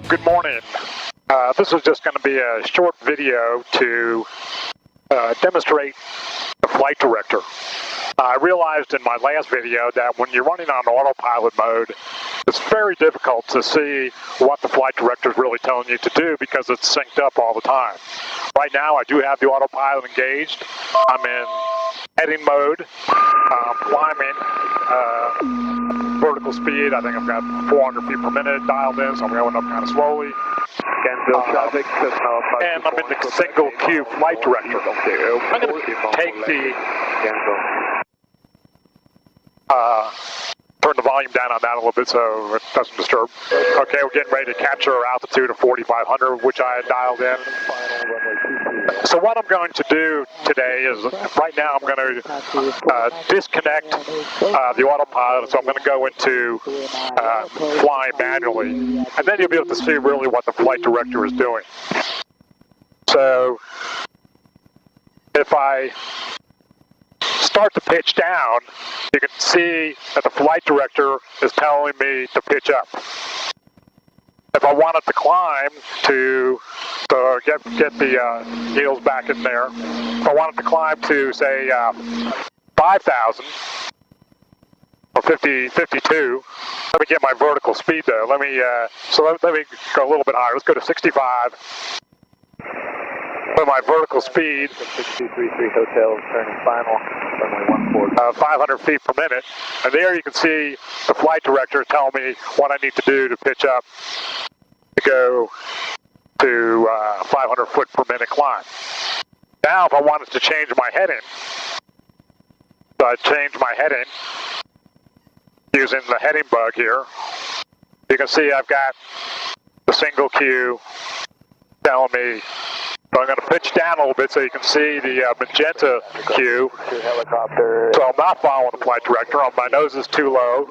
Good morning. This is just going to be a short video to demonstrate the flight director. I realized in my last video that when you're running on autopilot mode, it's very difficult to see what the flight director is really telling you to do because it's synced up all the time. Right now I do have the autopilot engaged. I'm in heading mode, climbing vertical speed. I think I've got 400 feet per minute dialed in, so I'm going up kind of slowly. And I'm in the single queue flight director. I'm going to take the turn the volume down on that a little bit so it doesn't disturb. Okay, we're getting ready to capture our altitude of 4,500, which I had dialed in. So what I'm going to do today is, right now I'm going to disconnect the autopilot, so I'm going to go into flying manually, and then you'll be able to see really what the flight director is doing. So if I start to pitch down, you can see that the flight director is telling me to pitch up. If I wanted to climb to get the needles back in there, if I wanted to climb to, say, 5,000 or 52, let me get my vertical speed though. Let me go a little bit higher. Let's go to 65. With my vertical speed, 6233 Hotel, turning final, runway 14. 500 feet per minute. And there you can see the flight director tell me what I need to do to pitch up to go to 500 foot per minute climb. Now if I wanted to change my heading, so I change my heading using the heading bug here. You can see I've got the single queue telling me. So I'm going to pitch down a little bit so you can see the magenta queue. So I'm not following the flight director. My nose is too low.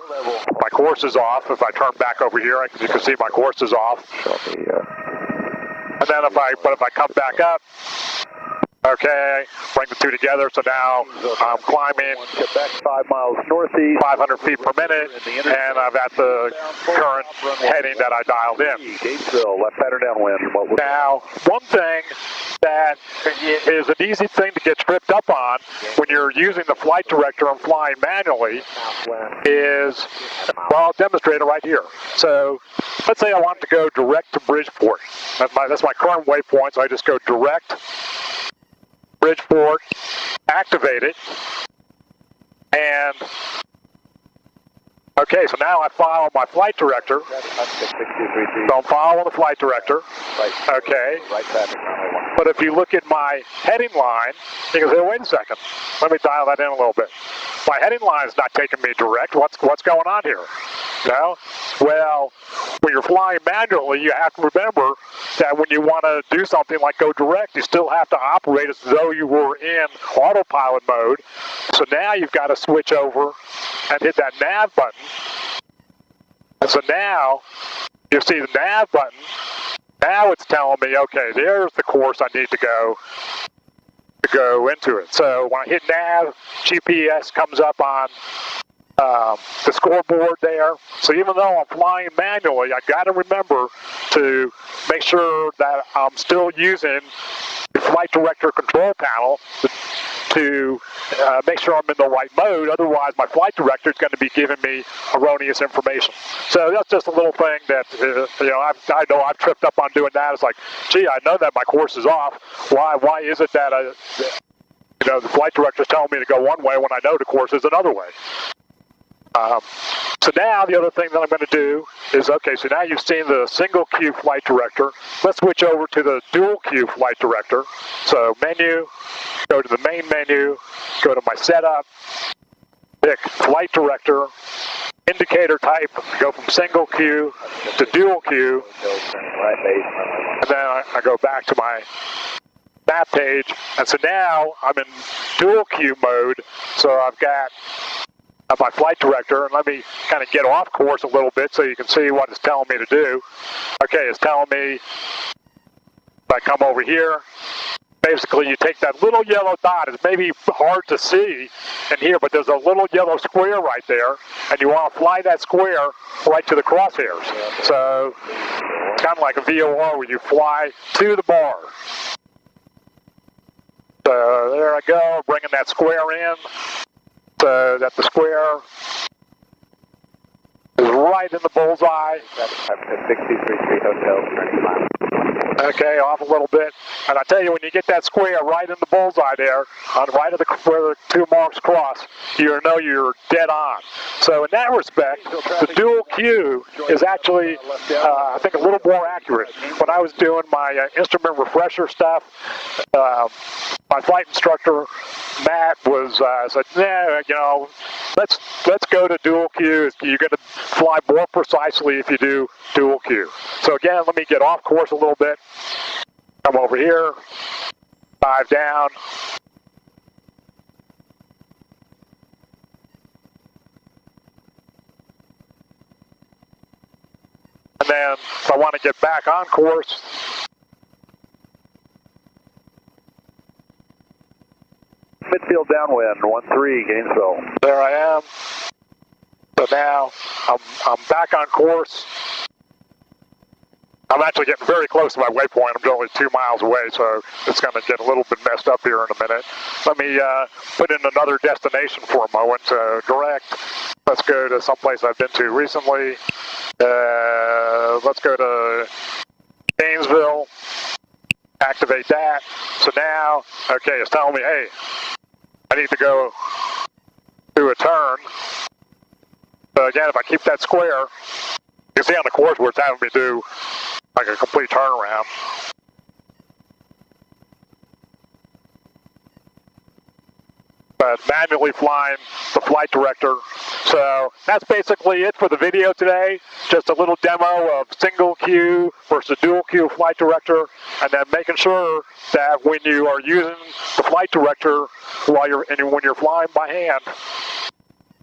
My course is off. If I turn back over here, as you can see, my course is off. And then if I come back up, okay, bring the two together. So now I'm climbing Quebec 5 miles northeast, 500 feet per minute, and I've got the current heading that I dialed in. Gatesville, left pattern downwind. Now, one thing that is an easy thing to get tripped up on when you're using the flight director and flying manually is, well, I'll demonstrate it right here. So let's say I want to go direct to Bridgeport. That's my current waypoint, so I just go direct, Bridgeport, activate it, and okay, so now I follow my flight director. So I'm following the flight director. Okay. But if you look at my heading line, you can say, wait a second, let me dial that in a little bit. My heading line is not taking me direct. What's going on here? No? Well, when you're flying manually, you have to remember that when you want to do something like go direct, you still have to operate as though you were in autopilot mode. So now you've got to switch over and hit that nav button. And so now you see the nav button. Now it's telling me, okay, there's the course I need to go into it. So when I hit nav, GPS comes up on the scoreboard there. So even though I'm flying manually, I got to remember to make sure that I'm still using the flight director control panel to make sure I'm in the right mode. Otherwise, my flight director is going to be giving me erroneous information. So that's just a little thing that I know I've tripped up on doing that. It's like, gee, I know that my course is off. Why is it that the flight director is telling me to go one way when I know the course is another way? So now the other thing that I'm going to do is, okay, so now you've seen the single queue flight director. Let's switch over to the dual queue flight director. So menu, go to the main menu, go to my setup, pick flight director, indicator type, go from single queue to dual queue, and then I go back to my map page. And so now I'm in dual queue mode, so I've got my flight director, and let me kind of get off course a little bit so you can see what it's telling me to do. Okay, it's telling me if I come over here, basically you take that little yellow dot. It's maybe hard to see in here, but there's a little yellow square right there, and you want to fly that square right to the crosshairs. So kind of like a VOR where you fly to the bar. So there I go, bringing that square in so that the square is right in the bullseye. 6333 Hotel, turning final. Okay, off a little bit. And I tell you, when you get that square right in the bullseye there, on right of where the two marks cross, you know you're dead on. So in that respect, the dual Q is actually, I think, a little more accurate. When I was doing my instrument refresher stuff, my flight instructor, Matt, said, nah, you know, let's go to dual Q. You're going to fly more precisely if you do dual Q. So again, let me get off course a little bit. Come over here, dive down. And then if I want to get back on course, midfield downwind, 13, Gainesville. There I am. So now I'm back on course. I'm actually getting very close to my waypoint. I'm only 2 miles away, so it's going to get a little bit messed up here in a minute. Let me put in another destination for a moment. Direct. Let's go to someplace I've been to recently. Let's go to Gainesville. Activate that. So now, okay, it's telling me, hey, I need to go do a turn. So again, if I keep that square, you can see on the course where it's having me do like a complete turnaround. But manually flying the flight director. So that's basically it for the video today. Just a little demo of single Q versus dual Q flight director, and then making sure that when you are using the flight director when you're flying by hand,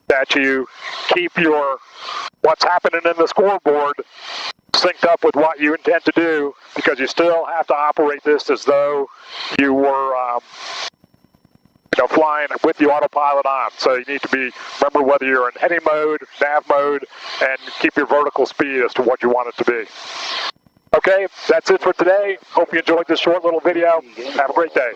that you keep what's happening in the scoreboard synced up with what you intend to do, because you still have to operate this as though you were flying with the autopilot on. So you need to remember whether you're in heading mode, nav mode, and keep your vertical speed as to what you want it to be. Okay, that's it for today. Hope you enjoyed this short little video. Have a great day.